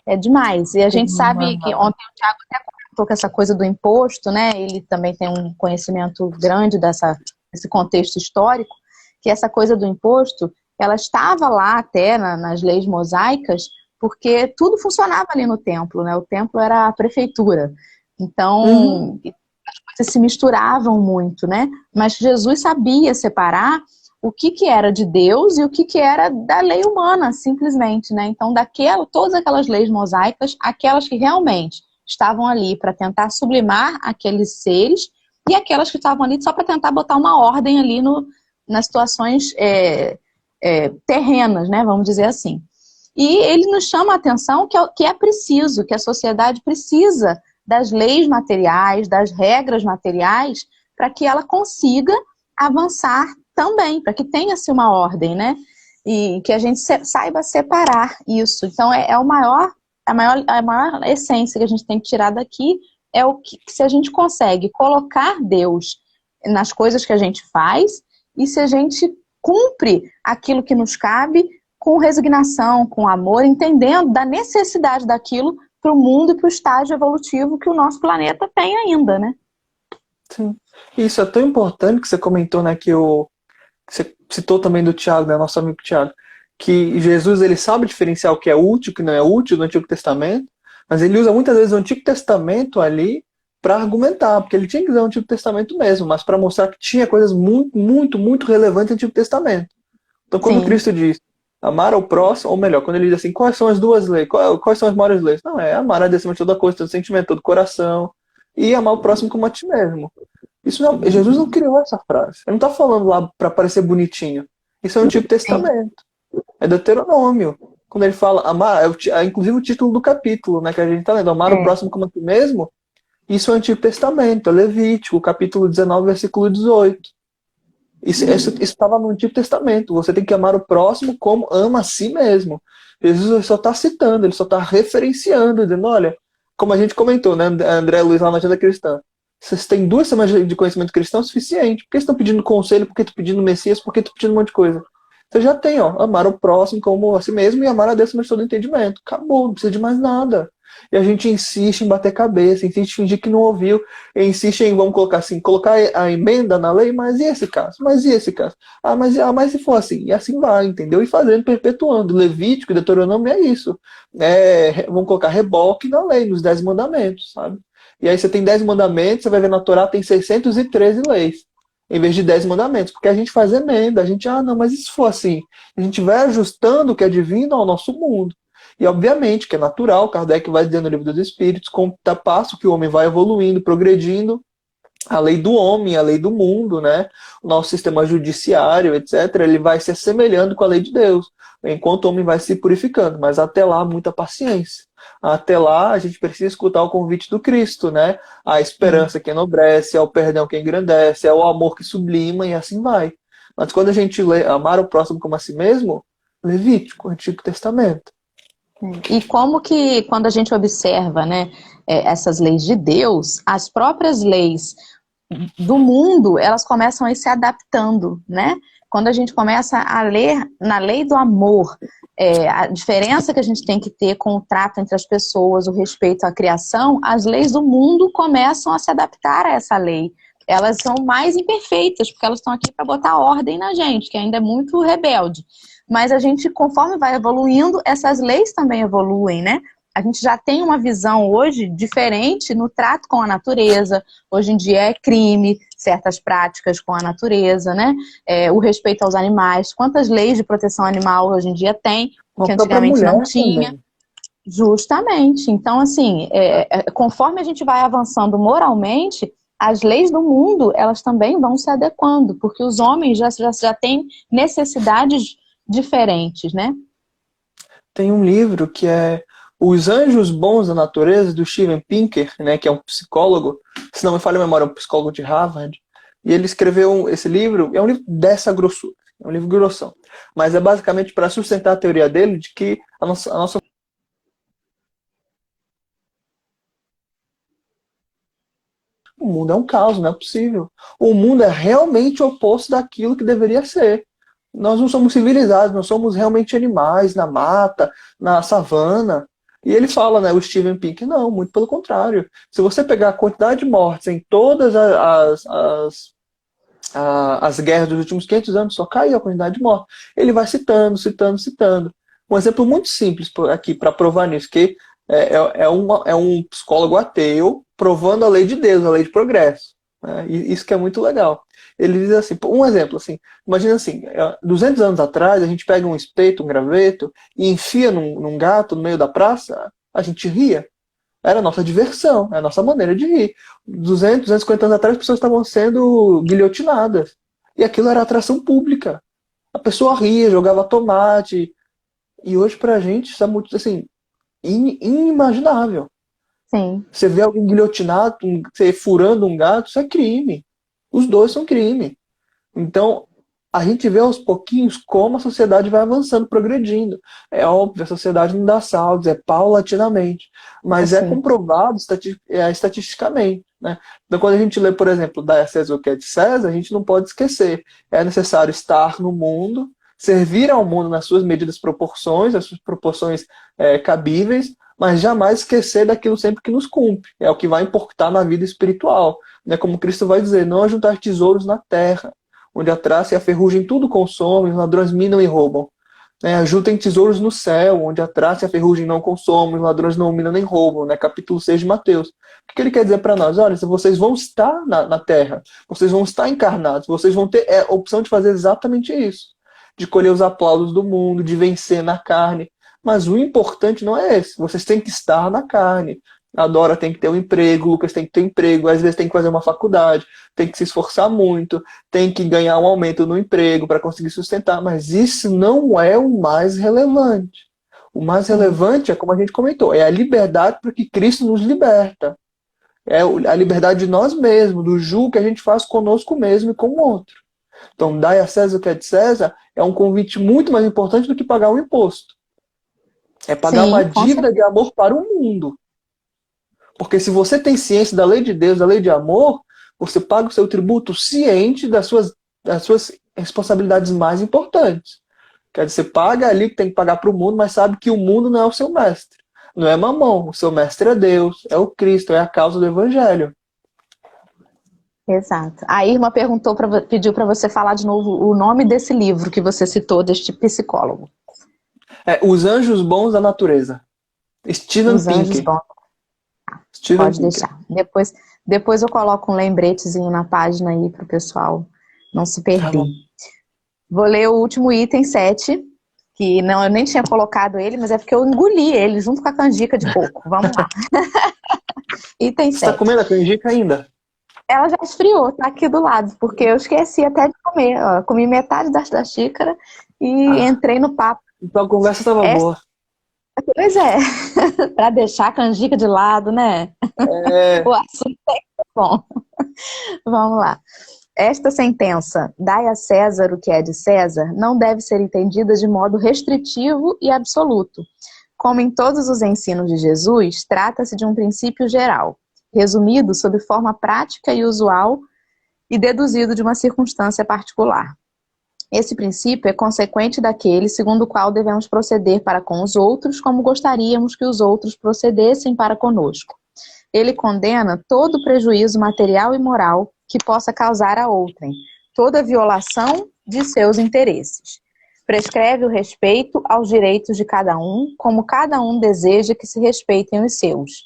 É demais. E a gente sabe que ontem o Thiago até comentou com essa coisa do imposto, né? Ele também tem um conhecimento grande desse contexto histórico, que essa coisa do imposto, ela estava lá até nas leis mosaicas, porque tudo funcionava ali no templo, né? O templo era a prefeitura. Então, as coisas se misturavam muito, né? Mas Jesus sabia separar o que era de Deus e o que era da lei humana, simplesmente, né? Então, todas aquelas leis mosaicas, aquelas que realmente estavam ali para tentar sublimar aqueles seres e aquelas que estavam ali só para tentar botar uma ordem ali nas situações terrenas, né? Vamos dizer assim. E ele nos chama a atenção que é preciso, que a sociedade precisa das leis materiais, das regras materiais, para que ela consiga avançar também, para que tenha-se uma ordem, né? E que a gente saiba separar isso. Então, a maior essência que a gente tem que tirar daqui é o que se a gente consegue colocar Deus nas coisas que a gente faz e se a gente cumpre aquilo que nos cabe com resignação, com amor, entendendo da necessidade daquilo para o mundo e para o estágio evolutivo que o nosso planeta tem ainda, né? Sim. Isso é tão importante que você comentou, né, que você citou também do Tiago, né, nosso amigo Tiago, que Jesus ele sabe diferenciar o que é útil e o que não é útil do Antigo Testamento, mas ele usa muitas vezes o Antigo Testamento ali para argumentar, porque ele tinha que usar o Antigo Testamento mesmo, mas para mostrar que tinha coisas muito, muito, muito relevantes no Antigo Testamento. Então, quando Sim. Cristo diz amar ao próximo, ou melhor, quando ele diz assim, quais são as 2 leis? Quais são as maiores leis? Não, é amar a Deus acima de toda coisa, todo sentimento, todo coração, e amar o próximo como a ti mesmo. Isso não, Jesus não criou essa frase. Ele não está falando lá para parecer bonitinho. Isso é o Antigo Testamento. É Deuteronômio. Quando ele fala amar, inclusive o título do capítulo, né, que a gente está lendo, amar o próximo como a ti mesmo, isso é o Antigo Testamento, é Levítico, capítulo 19, versículo 18. Isso estava no Antigo Testamento. Você tem que amar o próximo como ama a si mesmo. Jesus só está citando, ele só está referenciando, dizendo, olha, como a gente comentou, né, André Luiz lá na Agenda Cristã, vocês têm 2 semanas de conhecimento cristão suficiente. Por que estão pedindo conselho? Por que estão pedindo Messias? Por que estão pedindo um monte de coisa? Você já tem, ó, amar o próximo como a si mesmo e amar a Deus acima de todo entendimento. Acabou, não precisa de mais nada. E a gente insiste em bater cabeça, insiste em fingir que não ouviu, e insiste em, vamos colocar assim, colocar a emenda na lei, mas e esse caso? Mas e esse caso? Mas se for assim? E assim vai, entendeu? E fazendo, perpetuando. Levítico e Deuteronômio é isso. Vamos colocar reboque na lei, nos 10 mandamentos, sabe? E aí você tem 10 mandamentos, você vai ver na Torá tem 613 leis, em vez de 10 mandamentos, porque a gente faz emenda, a gente, não, mas e se for assim? A gente vai ajustando o que é divino ao nosso mundo. E obviamente que é natural, Kardec vai dizer no Livro dos Espíritos, com o passo que o homem vai evoluindo, progredindo, a lei do homem, a lei do mundo, né? O nosso sistema judiciário, etc., ele vai se assemelhando com a lei de Deus, enquanto o homem vai se purificando. Mas até lá, muita paciência. Até lá, a gente precisa escutar o convite do Cristo, né? A esperança que enobrece, ao perdão que engrandece, ao amor que sublima, e assim vai. Mas quando a gente lê amar o próximo como a si mesmo, Levítico, Antigo Testamento. E como que, quando a gente observa, né, essas leis de Deus, as próprias leis do mundo, elas começam a ir se adaptando, né? Quando a gente começa a ler na lei do amor, a diferença que a gente tem que ter com o trato entre as pessoas, o respeito à criação, as leis do mundo começam a se adaptar a essa lei. Elas são mais imperfeitas, porque elas estão aqui para botar ordem na gente, que ainda é muito rebelde. Mas a gente, conforme vai evoluindo, essas leis também evoluem, né? A gente já tem uma visão hoje diferente no trato com a natureza. Hoje em dia é crime certas práticas com a natureza, né? O respeito aos animais. Quantas leis de proteção animal hoje em dia tem, que antigamente não tinha. Também. Justamente. Então, assim, conforme a gente vai avançando moralmente, as leis do mundo, elas também vão se adequando, porque os homens já têm necessidades diferentes, né? Tem um livro que é Os Anjos Bons da Natureza, do Steven Pinker, né, que é um psicólogo, se não me falha a memória, é um psicólogo de Harvard, e ele escreveu esse livro, é um livro dessa grossura, é um livro grossão, mas é basicamente para sustentar a teoria dele de que a nossa o mundo é um caos, não é possível. O mundo é realmente o oposto daquilo que deveria ser. Nós não somos civilizados, nós somos realmente animais na mata, na savana. E ele fala, né, o Steven Pinker, não, muito pelo contrário. Se você pegar a quantidade de mortes em todas as guerras dos últimos 500 anos, só caiu a quantidade de mortes. Ele vai citando, citando, citando. Um exemplo muito simples aqui para provar nisso, que é um psicólogo ateu provando a lei de Deus, a lei de progresso. Né? E isso que é muito legal. Ele diz assim, um exemplo, assim, imagina assim, 200 anos atrás, a gente pega um espeto, um graveto, e enfia num gato no meio da praça, a gente ria. Era a nossa diversão, é a nossa maneira de rir. 250 anos atrás, as pessoas estavam sendo guilhotinadas. E aquilo era atração pública. A pessoa ria, jogava tomate. E hoje, pra gente, isso é muito, assim, inimaginável. Sim. Você vê alguém guilhotinado, você furando um gato, isso é crime. Os dois são crime. Então, a gente vê aos pouquinhos como a sociedade vai avançando, progredindo. É óbvio, a sociedade não dá saltos, é paulatinamente. Mas é comprovado estatisticamente. Né? Então, quando a gente lê, por exemplo, dá a César o que é de César, a gente não pode esquecer. É necessário estar no mundo, servir ao mundo nas suas medidas proporções, as suas proporções cabíveis, mas jamais esquecer daquilo sempre que nos cumpre. É o que vai importar na vida espiritual. Né? Como Cristo vai dizer, não ajuntar tesouros na terra, onde a traça e a ferrugem tudo consomem, os ladrões minam e roubam. Né? Ajuntem tesouros no céu, onde a traça e a ferrugem não consomem, os ladrões não minam nem roubam. Né? Capítulo 6 de Mateus. O que ele quer dizer para nós? Olha, se vocês vão estar na terra, vocês vão estar encarnados, vocês vão ter a opção de fazer exatamente isso. De colher os aplausos do mundo, de vencer na carne. Mas o importante não é esse. Vocês têm que estar na carne. A Dora tem que ter um emprego, o Lucas tem que ter um emprego, às vezes tem que fazer uma faculdade, tem que se esforçar muito, tem que ganhar um aumento no emprego para conseguir sustentar. Mas isso não é o mais relevante. O mais relevante é, como a gente comentou, é a liberdade para que Cristo nos liberta. É a liberdade de nós mesmos, do julgo que a gente faz conosco mesmo e com o outro. Então, dai a César o que é de César é um convite muito mais importante do que pagar um imposto. É pagar uma dívida de amor para o mundo. Porque se você tem ciência da lei de Deus, da lei de amor, você paga o seu tributo ciente das suas responsabilidades mais importantes. Quer dizer, você paga ali que tem que pagar para o mundo, mas sabe que o mundo não é o seu mestre. Não é Mamon, o seu mestre é Deus, é o Cristo, é a causa do Evangelho. Exato. A Irma pediu para você falar de novo o nome desse livro que você citou, deste psicólogo. Os Anjos Bons da Natureza. Steven Os Anjos Pinker. Bons. Steven Pode Pinker. deixar. Depois eu coloco um lembretezinho na página aí para o pessoal não se Tá perder. bom. Vou ler o último item 7, que não, eu nem tinha colocado ele, mas é porque eu engoli ele junto com a canjica de coco. Vamos lá. Item Você está 7. comendo a canjica ainda? Ela já esfriou, tá aqui do lado, porque eu esqueci até de comer. Ó. Comi metade da xícara e entrei no papo. Então a conversa estava boa. Pois é, para deixar a canjica de lado, né? O assunto é bom. Vamos lá. Esta sentença, dai a César o que é de César, não deve ser entendida de modo restritivo e absoluto. Como em todos os ensinos de Jesus, trata-se de um princípio geral, resumido sob forma prática e usual e deduzido de uma circunstância particular. Esse princípio é consequente daquele segundo o qual devemos proceder para com os outros como gostaríamos que os outros procedessem para conosco. Ele condena todo prejuízo material e moral que possa causar a outrem, toda violação de seus interesses. Prescreve o respeito aos direitos de cada um, como cada um deseja que se respeitem os seus.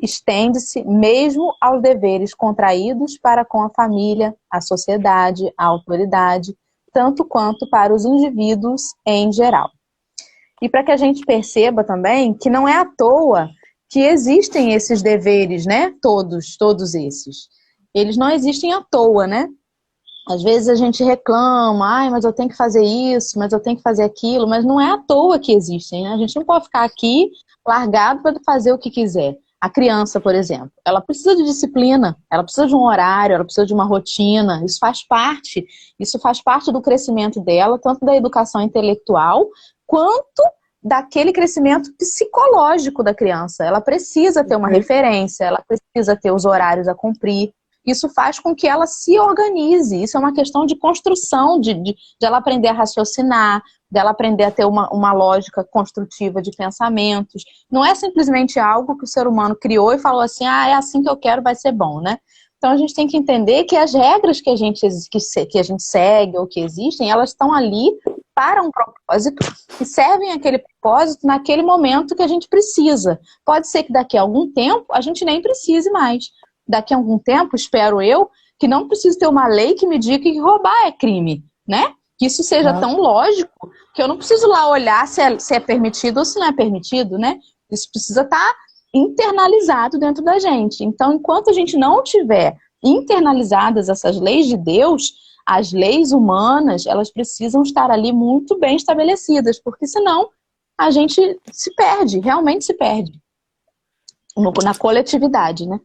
Estende-se mesmo aos deveres contraídos para com a família, a sociedade, a autoridade, tanto quanto para os indivíduos em geral. E para que a gente perceba também que não é à toa que existem esses deveres, né? Todos esses. Eles não existem à toa, né? Às vezes a gente reclama, mas eu tenho que fazer isso, mas eu tenho que fazer aquilo, mas não é à toa que existem, né? A gente não pode ficar aqui largado para fazer o que quiser. A criança, por exemplo, ela precisa de disciplina, ela precisa de um horário, ela precisa de uma rotina, isso faz parte do crescimento dela, tanto da educação intelectual, quanto daquele crescimento psicológico da criança. Ela precisa ter uma referência, ela precisa ter os horários a cumprir. Isso faz com que ela se organize. Isso é uma questão de construção, de ela aprender a raciocinar, dela aprender a ter uma lógica construtiva de pensamentos. Não é simplesmente algo que o ser humano criou e falou assim, é assim que eu quero, vai ser bom, né? Então a gente tem que entender que as regras que a gente segue ou que existem, elas estão ali para um propósito e servem aquele propósito naquele momento que a gente precisa. Pode ser que daqui a algum tempo a gente nem precise mais. Daqui a algum tempo, espero eu, que não precise ter uma lei que me diga que roubar é crime, né? Que isso seja tão lógico que eu não preciso lá olhar se é permitido ou se não é permitido, né? Isso precisa estar internalizado dentro da gente. Então, enquanto a gente não tiver internalizadas essas leis de Deus, as leis humanas, elas precisam estar ali muito bem estabelecidas, porque senão a gente se perde, realmente se perde na coletividade, né?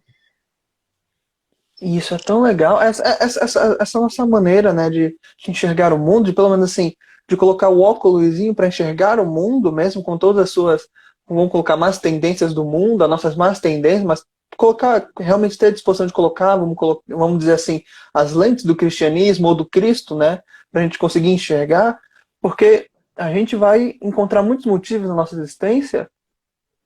E isso é tão legal. Essa nossa maneira, né, de enxergar o mundo, de pelo menos assim, de colocar o óculosinho para enxergar o mundo, mesmo com todas as suas, vamos colocar más tendências do mundo, as nossas más tendências, mas colocar, realmente ter a disposição de colocar, vamos dizer assim, as lentes do cristianismo ou do Cristo, né, para a gente conseguir enxergar, porque a gente vai encontrar muitos motivos na nossa existência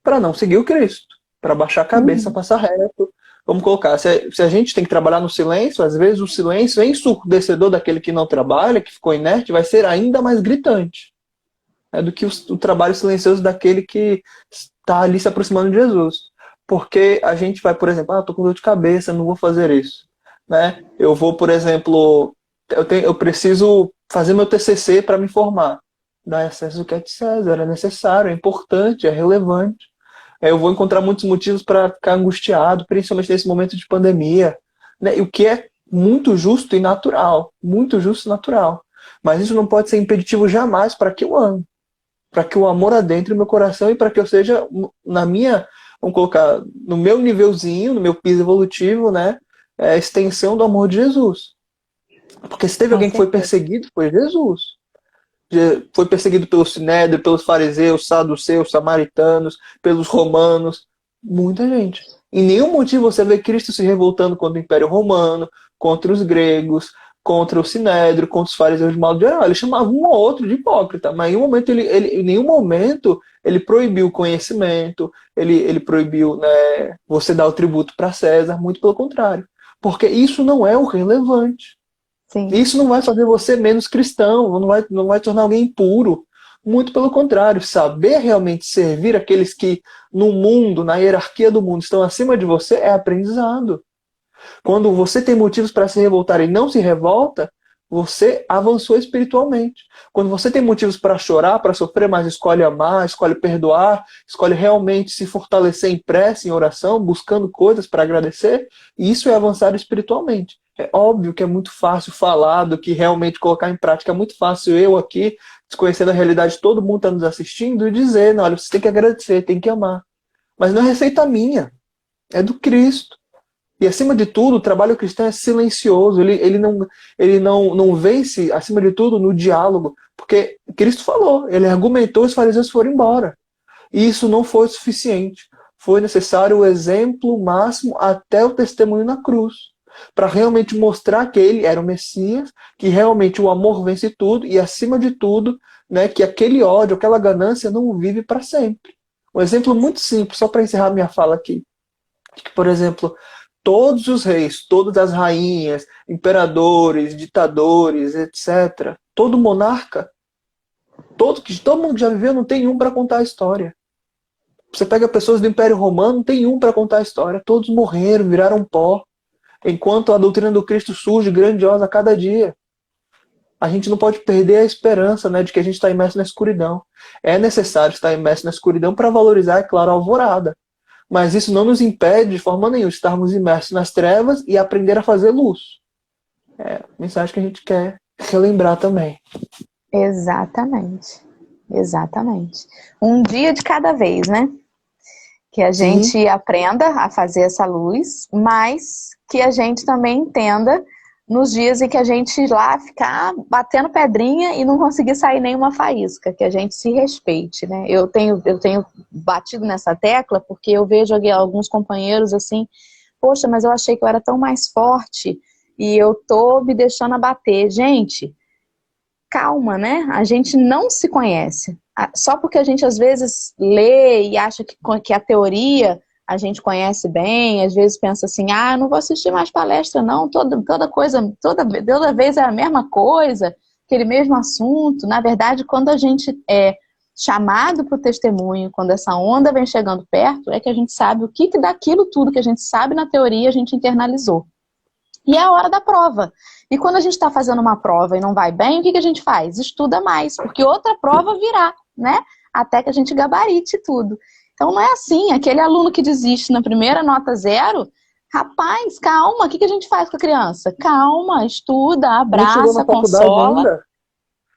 para não seguir o Cristo, para baixar a cabeça, passar reto. Vamos colocar, se a gente tem que trabalhar no silêncio, às vezes o silêncio ensurdecedor daquele que não trabalha, que ficou inerte, vai ser ainda mais gritante, né, do que o trabalho silencioso daquele que está ali se aproximando de Jesus. Porque a gente vai, por exemplo, estou com dor de cabeça, não vou fazer isso. Né? Eu vou, por exemplo, eu preciso fazer meu TCC para me formar. Dá acesso ao que é de César, é necessário, é importante, é relevante. Eu vou encontrar muitos motivos para ficar angustiado, principalmente nesse momento de pandemia, né? O que é muito justo e natural, muito justo e natural. Mas isso não pode ser impeditivo jamais para que eu ame, para que o amor adentre o meu coração e para que eu seja, vamos colocar, no meu nívelzinho, no meu piso evolutivo, né? A extensão do amor de Jesus. Porque se teve alguém que foi perseguido, foi Jesus. Foi perseguido pelo Sinédrio, pelos fariseus, saduceus, samaritanos, pelos romanos, muita gente. Em nenhum motivo você vê Cristo se revoltando contra o Império Romano, contra os gregos, contra o Sinédrio, contra os fariseus de modo geral. Ele chamava um ou outro de hipócrita, mas em nenhum momento ele proibiu o conhecimento, ele proibiu, né, você dar o tributo para César, muito pelo contrário. Porque isso não é o relevante. Sim. Isso não vai fazer você menos cristão, não vai tornar alguém impuro. Muito pelo contrário, saber realmente servir aqueles que no mundo, na hierarquia do mundo, estão acima de você é aprendizado. Quando você tem motivos para se revoltar e não se revolta, você avançou espiritualmente. Quando você tem motivos para chorar, para sofrer, mas escolhe amar, escolhe perdoar, escolhe realmente se fortalecer em prece, em oração, buscando coisas para agradecer, isso é avançar espiritualmente. É óbvio que é muito fácil falar do que realmente colocar em prática. É muito fácil eu aqui, desconhecendo a realidade, todo mundo está nos assistindo, e dizer, olha, você tem que agradecer, tem que amar. Mas não é receita minha, é do Cristo. E, acima de tudo, o trabalho cristão é silencioso. Ele não vence, acima de tudo, no diálogo. Porque Cristo falou, ele argumentou, os fariseus foram embora. E isso não foi o suficiente. Foi necessário o exemplo máximo até o testemunho na cruz. Para realmente mostrar que ele era o Messias, que realmente o amor vence tudo. E, acima de tudo, né, que aquele ódio, aquela ganância não vive para sempre. Um exemplo muito simples, só para encerrar minha fala aqui. Que, por exemplo, todos os reis, todas as rainhas, imperadores, ditadores, etc., todo monarca, todo mundo que já viveu, não tem um para contar a história. Você pega pessoas do Império Romano, não tem um para contar a história. Todos morreram, viraram pó. Enquanto a doutrina do Cristo surge grandiosa a cada dia. A gente não pode perder a esperança, né, de que a gente está imerso na escuridão. É necessário estar imerso na escuridão para valorizar, é claro, a alvorada. Mas isso não nos impede, de forma nenhuma, de estarmos imersos nas trevas e aprender a fazer luz. É a mensagem que a gente quer relembrar também. Exatamente. Exatamente. Um dia de cada vez, né? Que a Sim. gente aprenda a fazer essa luz, mas que a gente também entenda nos dias em que a gente lá ficar batendo pedrinha e não conseguir sair nenhuma faísca, que a gente se respeite, né? Eu tenho batido nessa tecla porque eu vejo alguns companheiros assim, poxa, mas eu achei que eu era tão mais forte e eu tô me deixando abater. Gente, calma, né? A gente não se conhece. Só porque a gente às vezes lê e acha que a teoria a gente conhece bem, às vezes pensa assim, eu não vou assistir mais palestra não, toda vez é a mesma coisa, aquele mesmo assunto. Na verdade, quando a gente é chamado para o testemunho, quando essa onda vem chegando perto, é que a gente sabe o que daquilo tudo que a gente sabe na teoria a gente internalizou. E é a hora da prova. E quando a gente está fazendo uma prova e não vai bem, o que a gente faz? Estuda mais, porque outra prova virá, né? Até que a gente gabarite tudo. Então não é assim, aquele aluno que desiste na primeira nota 0, rapaz, calma, o que a gente faz com a criança? Calma, estuda, Nem chegou na abraça, faculdade consola. ainda.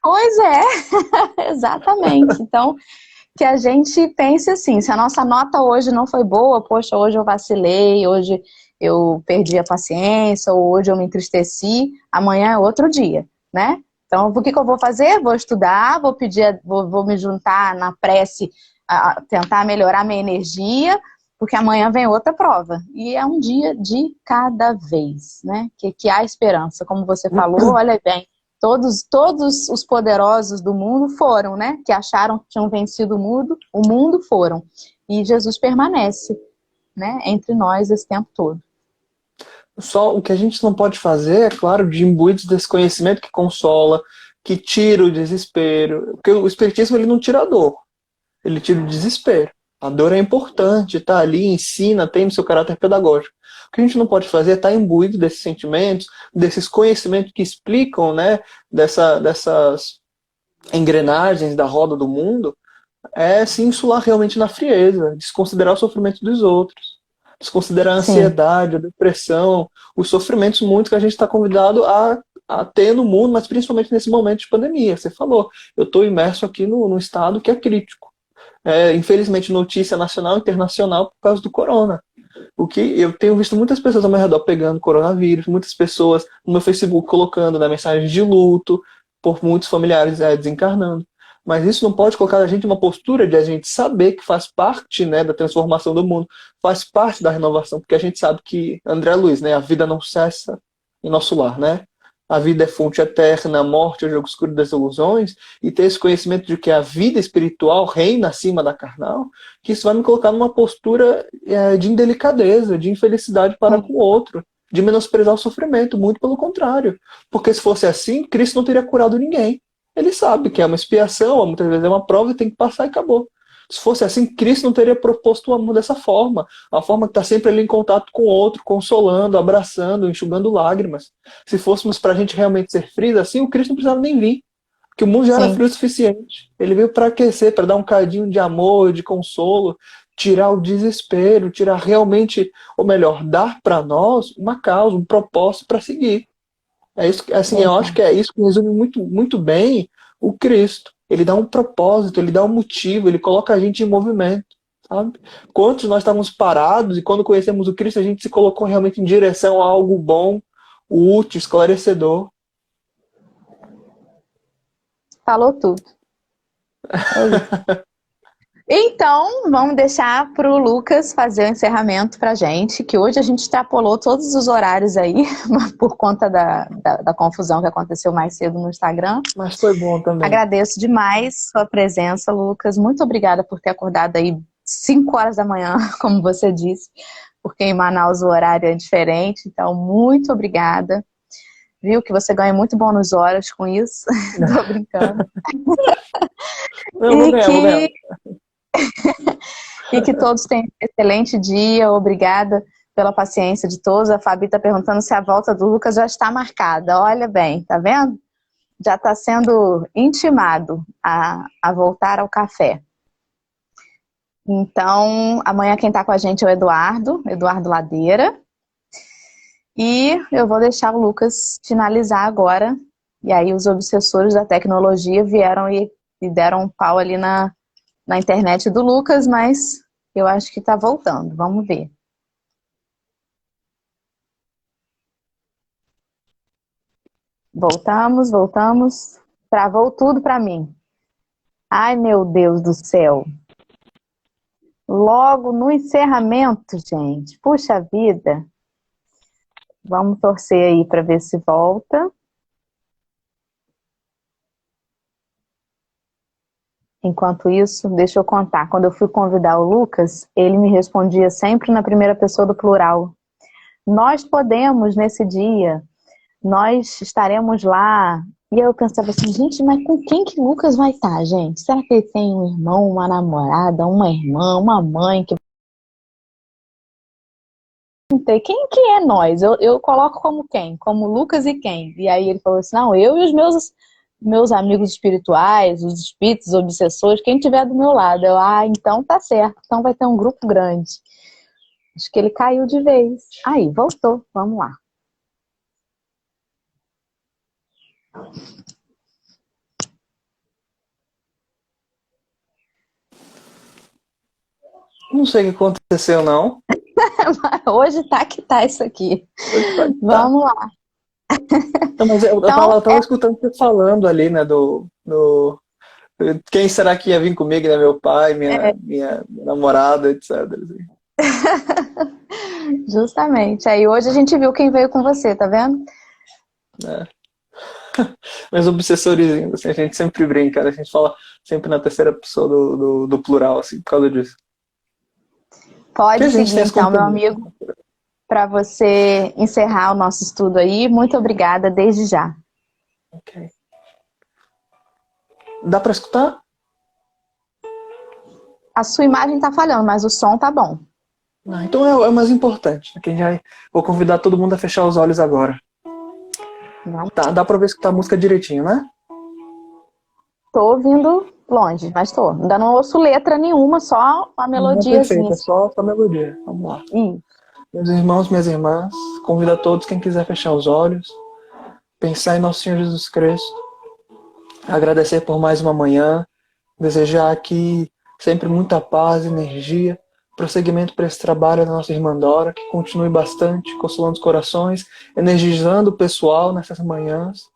Pois é, exatamente. Então, que a gente pense assim, se a nossa nota hoje não foi boa, poxa, hoje eu vacilei, hoje eu perdi a paciência, ou hoje eu me entristeci, amanhã é outro dia, né? Então, o que eu vou fazer? Vou estudar, vou me juntar na prece, tentar melhorar minha energia, porque amanhã vem outra prova. E é um dia de cada vez, né? Que há esperança. Como você falou, olha bem, todos os poderosos do mundo foram, né? Que acharam que tinham vencido o mundo foram. E Jesus permanece, né? Entre nós esse tempo todo. Só o que a gente não pode fazer, é claro, de imbuídos desse conhecimento que consola, que tira o desespero. Porque o espiritismo ele não tira a dor, ele tira o desespero. A dor é importante, tá ali, ensina, tem no seu caráter pedagógico. O que a gente não pode fazer é estar imbuído desses sentimentos, desses conhecimentos que explicam, né, dessas engrenagens da roda do mundo, é se insular realmente na frieza, desconsiderar o sofrimento dos outros, desconsiderar a Sim. ansiedade, a depressão, os sofrimentos muito que a gente está convidado a ter no mundo, mas principalmente nesse momento de pandemia. Você falou, eu estou imerso aqui num estado que é crítico. Infelizmente, notícia nacional e internacional por causa do corona. O que eu tenho visto muitas pessoas ao meu redor pegando coronavírus, muitas pessoas no meu Facebook colocando, né, mensagens de luto por muitos familiares desencarnando. Mas isso não pode colocar a gente em uma postura de a gente saber que faz parte, né, da transformação do mundo, faz parte da renovação, porque a gente sabe que, André Luiz, né, a vida não cessa em nosso lar, né? a vida é fonte eterna, a morte é o jogo escuro das ilusões, e ter esse conhecimento de que a vida espiritual reina acima da carnal, que isso vai me colocar numa postura de indelicadeza, de infelicidade para com o outro, de menosprezar o sofrimento, muito pelo contrário. Porque se fosse assim, Cristo não teria curado ninguém. Ele sabe que é uma expiação, muitas vezes é uma prova e tem que passar e acabou. Se fosse assim, Cristo não teria proposto o amor dessa forma. A forma que está sempre ali em contato com o outro, consolando, abraçando, enxugando lágrimas. Se fôssemos para a gente realmente ser frios assim, o Cristo não precisava nem vir. Porque o mundo já era Sim, frio o suficiente. Ele veio para aquecer, para dar um cadinho de amor, de consolo, tirar o desespero, tirar realmente, ou melhor, dar para nós uma causa, um propósito para seguir. É isso, assim, eu acho exato. que é isso que resume muito, muito bem o Cristo. Ele dá um propósito, ele dá um motivo, ele coloca a gente em movimento, sabe? Quantos nós estávamos parados e quando conhecemos o Cristo a gente se colocou realmente em direção a algo bom, útil, esclarecedor. Falou tudo. É isso. Então, vamos deixar para o Lucas fazer o encerramento para a gente, que hoje a gente extrapolou todos os horários aí, por conta da confusão que aconteceu mais cedo no Instagram. Mas foi bom também. Agradeço demais sua presença, Lucas. Muito obrigada por ter acordado aí 5 horas da manhã, como você disse, porque em Manaus o horário é diferente. Então, muito obrigada. Viu que você ganha muito bônus horas com isso. Tô brincando. Eu vou E ganhar, vou ganhar. que E que todos tenham um excelente dia. Obrigada pela paciência de todos. A Fabi está perguntando se a volta do Lucas já está marcada. Olha bem, tá vendo? Já está sendo intimado a voltar ao café. Então, amanhã quem está com a gente é o Eduardo Ladeira. E eu vou deixar o Lucas finalizar agora. E aí os obsessores da tecnologia vieram e deram um pau ali na internet do Lucas, mas eu acho que está voltando. Vamos ver. Voltamos. Travou tudo para mim. Ai, meu Deus do céu. Logo no encerramento, gente. Puxa vida. Vamos torcer aí para ver se volta. Enquanto isso, deixa eu contar. Quando eu fui convidar o Lucas, ele me respondia sempre na primeira pessoa do plural. Nós podemos nesse dia. Nós estaremos lá. E eu pensava assim, gente, mas com quem que o Lucas vai estar, gente? Será que ele tem um irmão, uma namorada, uma irmã, uma mãe que quem que é nós? Eu coloco como quem? Como Lucas e quem? E aí ele falou assim, não, eu e os meus amigos espirituais, os espíritos, os obsessores, quem tiver do meu lado. Eu, então tá certo, então vai ter um grupo grande. Acho que ele caiu de vez. Aí, voltou, vamos lá. Não sei o que aconteceu, não. Hoje tá que tá isso aqui. Hoje tá, tá. Vamos lá. Não, mas Então, eu tava escutando você falando ali, né, do quem será que ia vir comigo, né? Meu pai, minha namorada, etc. Assim. justamente. Aí hoje a gente viu quem veio com você, tá vendo? Né? Mas obsessores, assim, a gente sempre brinca, né? A gente fala sempre na terceira pessoa do plural, assim, por causa disso. Que Pode a gente seguir tem as então, meu companhias. amigo, para você encerrar o nosso estudo aí. Muito obrigada desde já. Ok. Dá pra escutar? A sua imagem tá falhando, mas o som tá bom. Não, então é o mais importante. Né? Vou convidar todo mundo a fechar os olhos agora. Não Tá, dá pra ver escutar a música direitinho, né? tô ouvindo longe, mas tô. Ainda não ouço letra nenhuma, só uma Não é perfeito, melodiazinha. é só a melodia. Vamos lá. Ih, Meus irmãos, minhas irmãs, convido a todos quem quiser fechar os olhos, pensar em Nosso Senhor Jesus Cristo, agradecer por mais uma manhã, desejar aqui sempre muita paz, energia, prosseguimento para esse trabalho da nossa irmã Dora, que continue bastante, consolando os corações, energizando o pessoal nessas manhãs,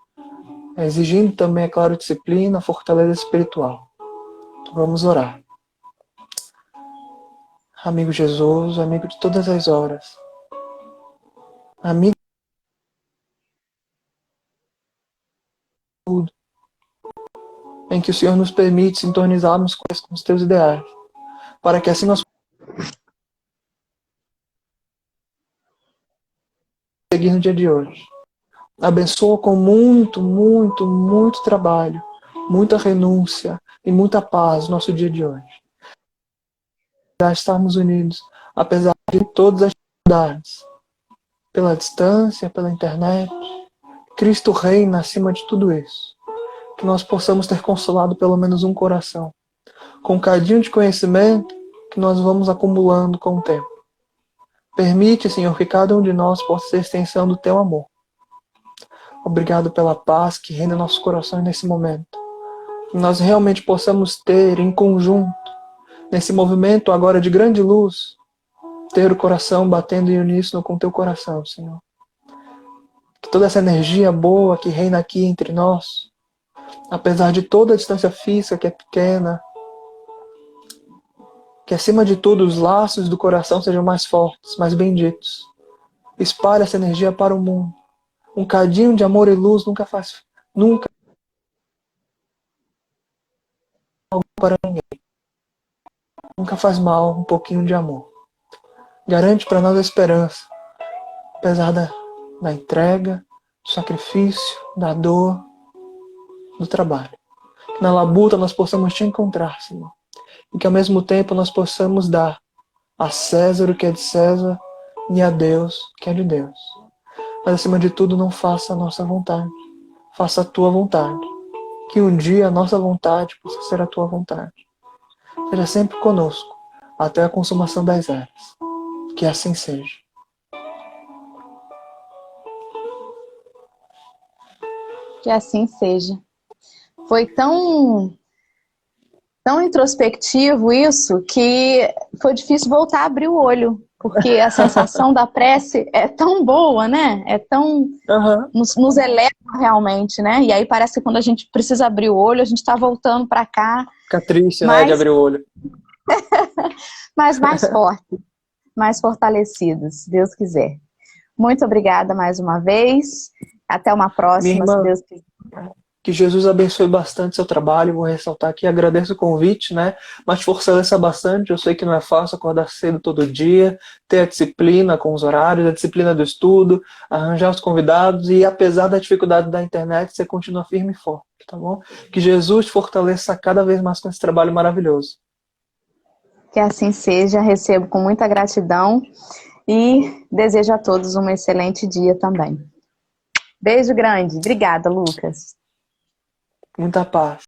exigindo também, é claro, disciplina, fortaleza espiritual. Então, vamos orar. Amigo Jesus, amigo de todas as horas, amigo em que o Senhor nos permite sintonizarmos com os teus ideais, para que assim nós seguir no dia de hoje. Abençoa com muito, muito, muito trabalho, muita renúncia e muita paz no nosso dia de hoje. Já estarmos unidos, apesar de todas as dificuldades, pela distância, pela internet, Cristo reina acima de tudo isso. Que nós possamos ter consolado pelo menos um coração, com um cadinho de conhecimento que nós vamos acumulando com o tempo. Permite, Senhor, que cada um de nós possa ser extensão do teu amor. Obrigado pela paz que reina em nossos corações nesse momento. Que nós realmente possamos ter em conjunto, nesse movimento agora de grande luz, ter o coração batendo em uníssono com o teu coração, Senhor. Que toda essa energia boa que reina aqui entre nós, apesar de toda a distância física que é pequena, que acima de tudo os laços do coração sejam mais fortes, mais benditos. Espalhe essa energia para o mundo. Um cadinho de amor e luz nunca para ninguém. Nunca faz mal um pouquinho de amor. Garante para nós a esperança, apesar da entrega, do sacrifício, da dor, do trabalho. Que na labuta nós possamos te encontrar, Senhor. E que ao mesmo tempo nós possamos dar a César o que é de César e a Deus o que é de Deus. Mas acima de tudo não faça a nossa vontade, faça a tua vontade. Que um dia a nossa vontade possa ser a tua vontade. Seja sempre conosco, até a consumação das eras. Que assim seja. Que assim seja. Foi tão introspectivo isso que foi difícil voltar a abrir o olho, porque a sensação da prece é tão boa, né? É tão... nos eleva realmente, né? E aí parece que quando a gente precisa abrir o olho, a gente está voltando para cá. Fica triste, né, de abrir o olho. Mas mais forte, mais fortalecidos, se Deus quiser. Muito obrigada mais uma vez. Até uma próxima, se Deus quiser. Que Jesus abençoe bastante seu trabalho. Vou ressaltar aqui, agradeço o convite, né? Mas fortaleça bastante. Eu sei que não é fácil acordar cedo todo dia, ter a disciplina com os horários, a disciplina do estudo, arranjar os convidados e apesar da dificuldade da internet, você continua firme e forte, tá bom? Que Jesus te fortaleça cada vez mais com esse trabalho maravilhoso. Que assim seja. Recebo com muita gratidão e desejo a todos um excelente dia também. Beijo grande. Obrigada, Lucas. Muita paz.